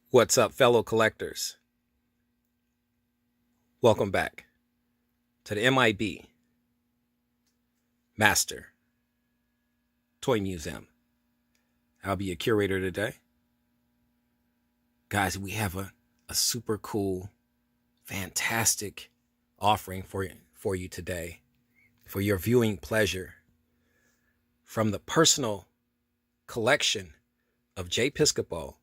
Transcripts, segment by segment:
What's up, fellow collectors? Welcome back to the M.I.B. Master Toy Museum. I'll be your curator today. Guys, we have a super cool, fantastic offering for you today for your viewing pleasure from the personal collection of J. Piscopo.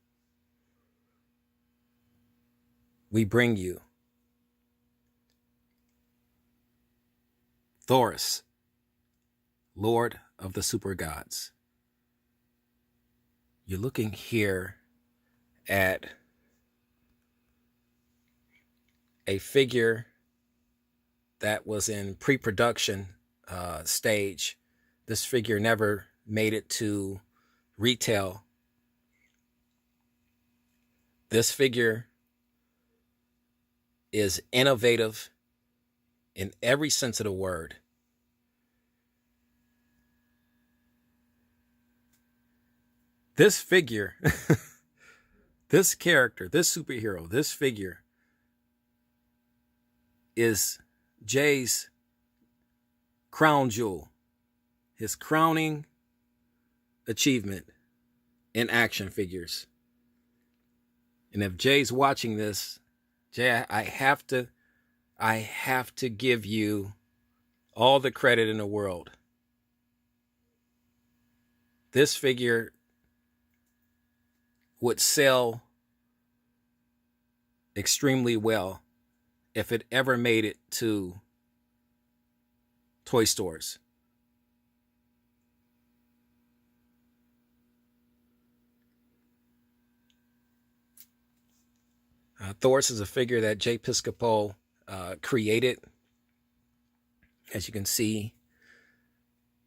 We bring you Thorus, Lord of the Super Gods. You're looking here at a figure that was in pre-production stage. This figure never made it to retail. This figure is innovative in every sense of the word. This figure, this character, this superhero, this figure is Jay's crown jewel, his crowning achievement in action figures. And if Jay's watching this, Jay, I have to give you all the credit in the world. This figure would sell extremely well if it ever made it to toy stores. Thorus is a figure that J. Piscopo created. As you can see,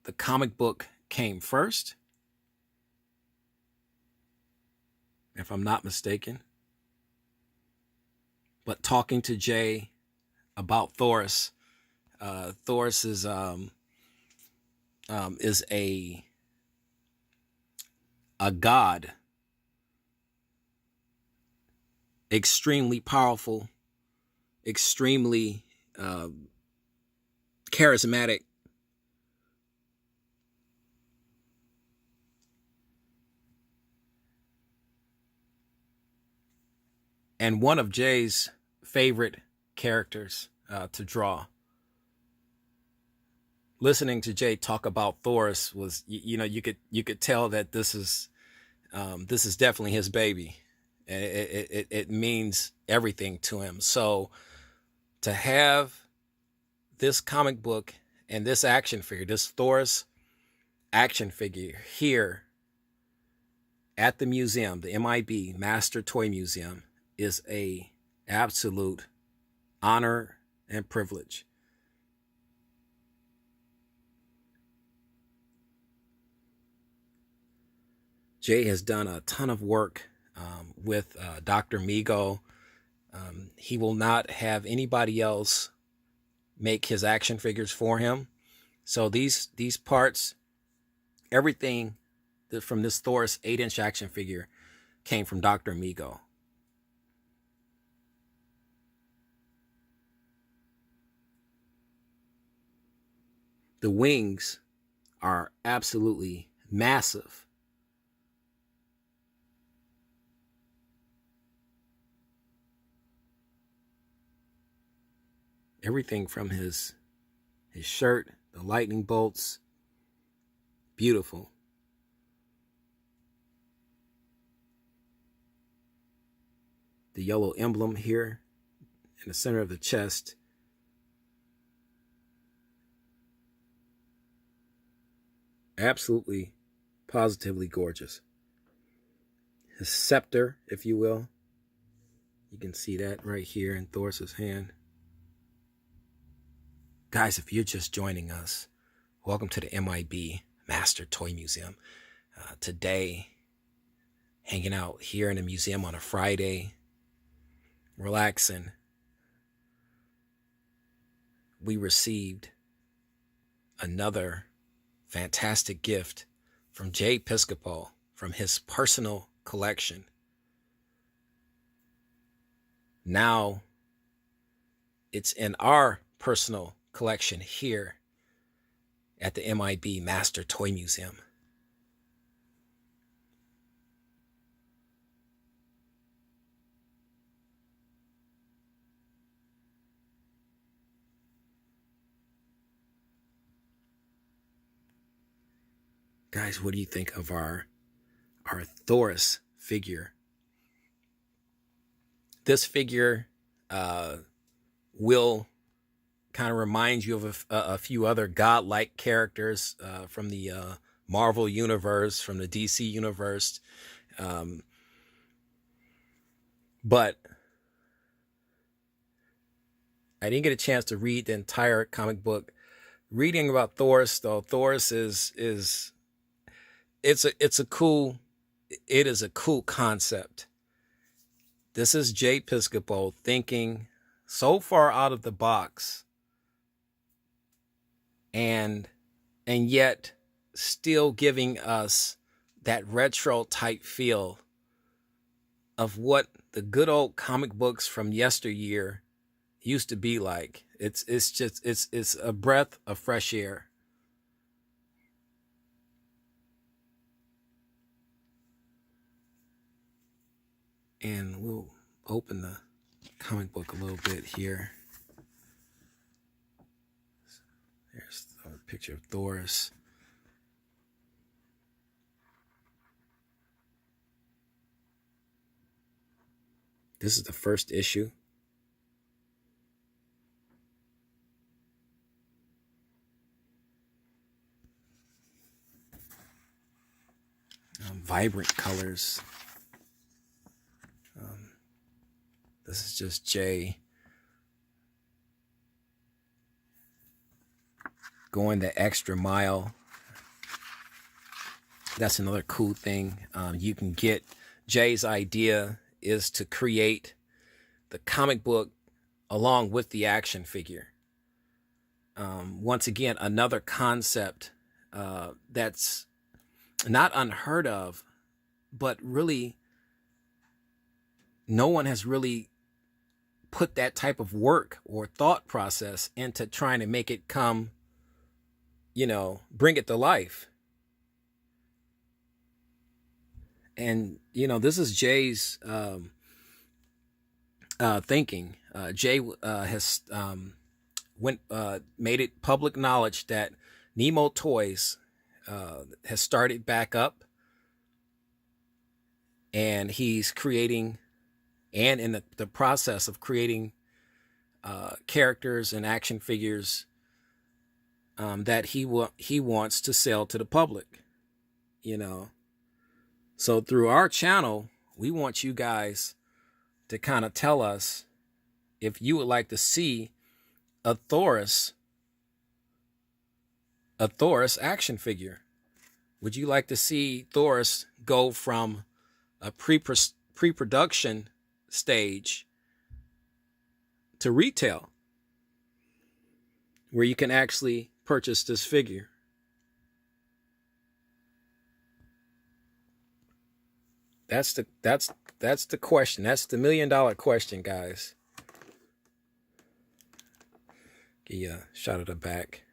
the comic book came first, if I'm not mistaken. But talking to Jay about Thorus, Thorus is a god, extremely powerful, extremely charismatic. And one of Jay's favorite characters to draw. Listening to Jay talk about Thorus was, you could tell that this is definitely his baby. And it means everything to him. So to have this comic book and this action figure, this Thorus action figure here at the museum, the M.I.B. Master Toy Museum, is a absolute honor and privilege. Jay has done a ton of work with Dr. MEGO. He will not have anybody else make his action figures for him. So these parts, everything from this Thorus 8-inch action figure came from Dr. MEGO. The wings are absolutely massive. Everything from his shirt, the lightning bolts, beautiful. The yellow emblem here in the center of the chest. Absolutely, positively gorgeous. His scepter, if you will. You can see that right here in Thorus's hand. Guys, if you're just joining us, welcome to the M.I.B. Master Toy Museum. Today, hanging out here in the museum on a Friday, relaxing. We received another fantastic gift from J. Piscopo from his personal collection. Now it's in our personal collection here at the M.I.B. Master Toy Museum. Guys, what do you think of our Thorus figure? This figure will kind of remind you of a few other godlike characters from the Marvel universe, from the DC universe. But I didn't get a chance to read the entire comic book. Reading about Thorus, though, Thorus is a cool concept. This is Jay Piscopo thinking so far out of the box, and yet still giving us that retro type feel of what the good old comic books from yesteryear used to be like. It's a breath of fresh air. And we'll open the comic book a little bit here. There's a picture of Thorus. This is the first issue. Vibrant colors. This is just Jay going the extra mile. That's another cool thing. You can get Jay's idea is to create the comic book along with the action figure. Once again, another concept that's not unheard of, but really no one has really put that type of work or thought process into trying to make it come, bring it to life. And, this is Jay's thinking. Jay has made it public knowledge that Nemo Toys has started back up, and he's creating and in the process of creating characters and action figures that he wants to sell to the public, So through our channel, we want you guys to kind of tell us if you would like to see a Thorus action figure. Would you like to see Thorus go from a pre-production stage to retail, where you can actually purchase this figure? That's the question. That's the $1 million question, guys. Give you a shot of the back.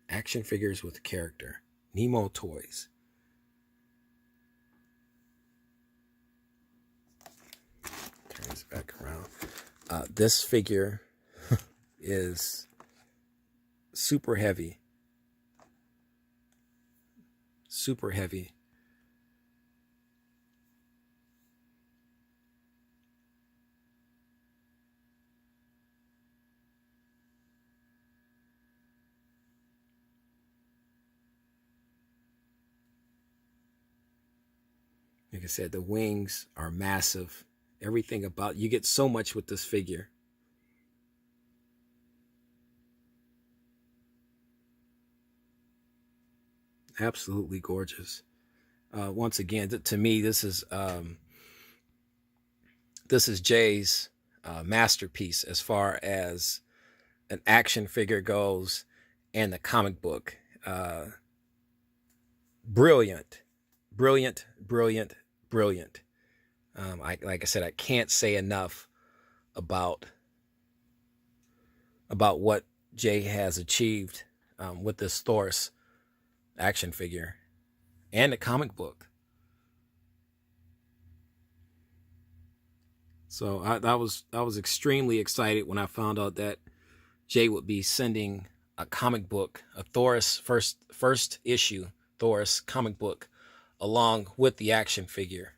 Action figures with character. Nemo Toys. Turn this back around. This figure is super heavy. Super heavy. Like I said, the wings are massive. Everything about, you get so much with this figure. Absolutely gorgeous. Once again, to me, this is Jay's masterpiece as far as an action figure goes, and the comic book. Brilliant, Brilliant, brilliant, brilliant. Like I said, I can't say enough about what Jay has achieved with this Thorus action figure and the comic book. So I was extremely excited when I found out that Jay would be sending a comic book, a Thorus first issue Thorus comic book, along with the action figure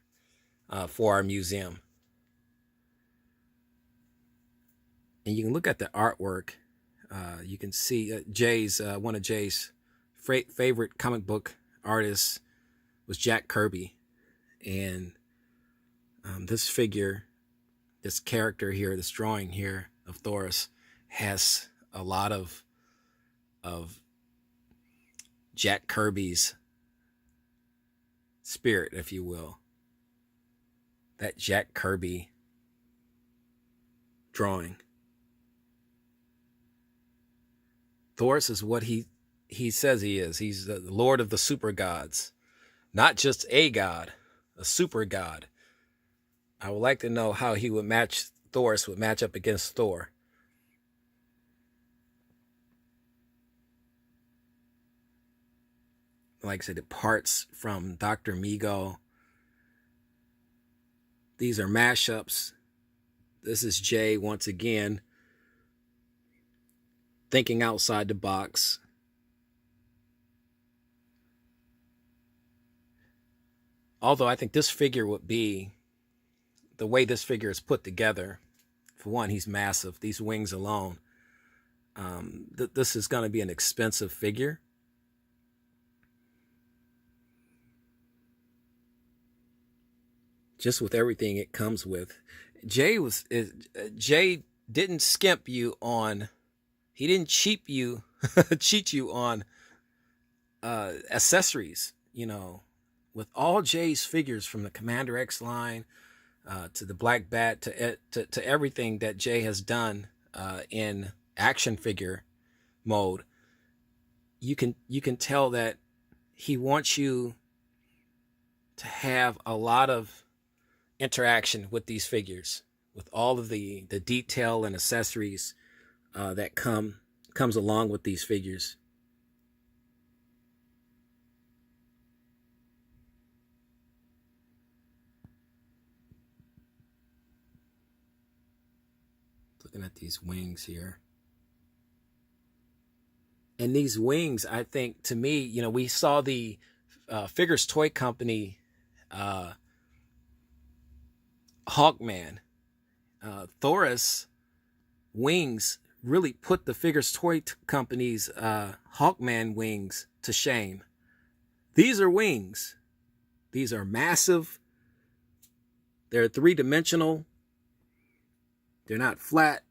for our museum. And you can look at the artwork. You can see Jay's one of Jay's favorite comic book artists was Jack Kirby, and this figure, this character here, this drawing here of Thorus has a lot of Jack Kirby's spirit, if you will. That Jack Kirby drawing. Thorus is what he says he is. He's the Lord of the super gods. Not just a god, a super god. I would like to know how he would Thorus would match up against Thor. Like I said, it parts from Dr. MEGO. These are mashups. This is Jay once again thinking outside the box. Although I think this figure would be, the way this figure is put together, for one, he's massive. These wings alone. This is going to be an expensive figure. Just with everything it comes with. Jay didn't skimp you on, he didn't cheat you on accessories, you know, with all Jay's figures, from the Commander X line to the Black Bat to everything that Jay has done in action figure mode. You can tell that he wants you to have a lot of interaction with these figures, with all of the detail and accessories that comes along with these figures. Looking at these wings here. And these wings, I think, to me, you know, we saw the Figures Toy Company Hawkman. Thorus wings really put the Figures Toy Company's Hawkman wings to shame. These are wings. These are massive. They're three-dimensional. They're not flat.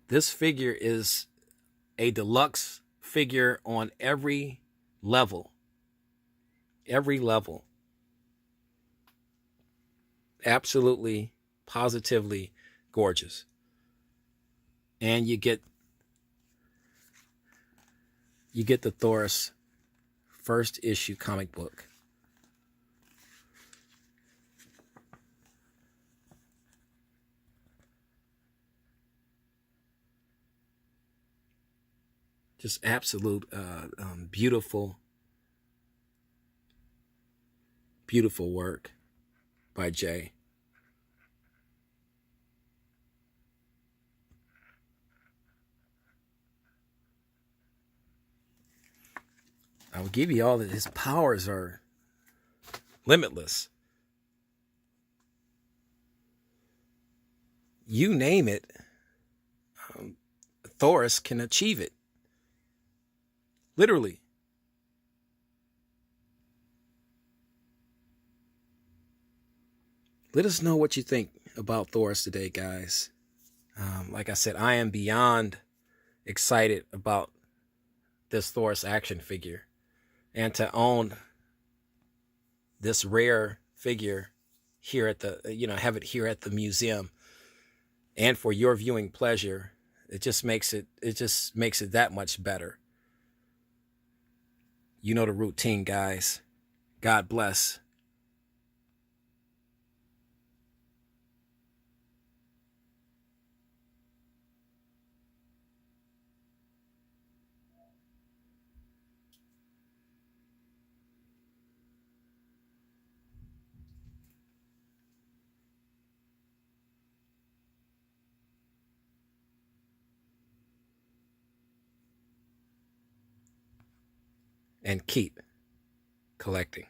This figure is a deluxe figure on every level. Every level. Absolutely, positively gorgeous. And you get the Thorus first issue comic book. Just absolute beautiful work by Jay. I will give you all that his powers are limitless. You name it, Thorus can achieve it. Literally. Let us know what you think about Thorus today, guys. Like I said, I am beyond excited about this Thorus action figure, and to own this rare figure here at the, have it here at the museum, and for your viewing pleasure, it just makes it that much better. You know the routine, guys. God bless. And keep collecting.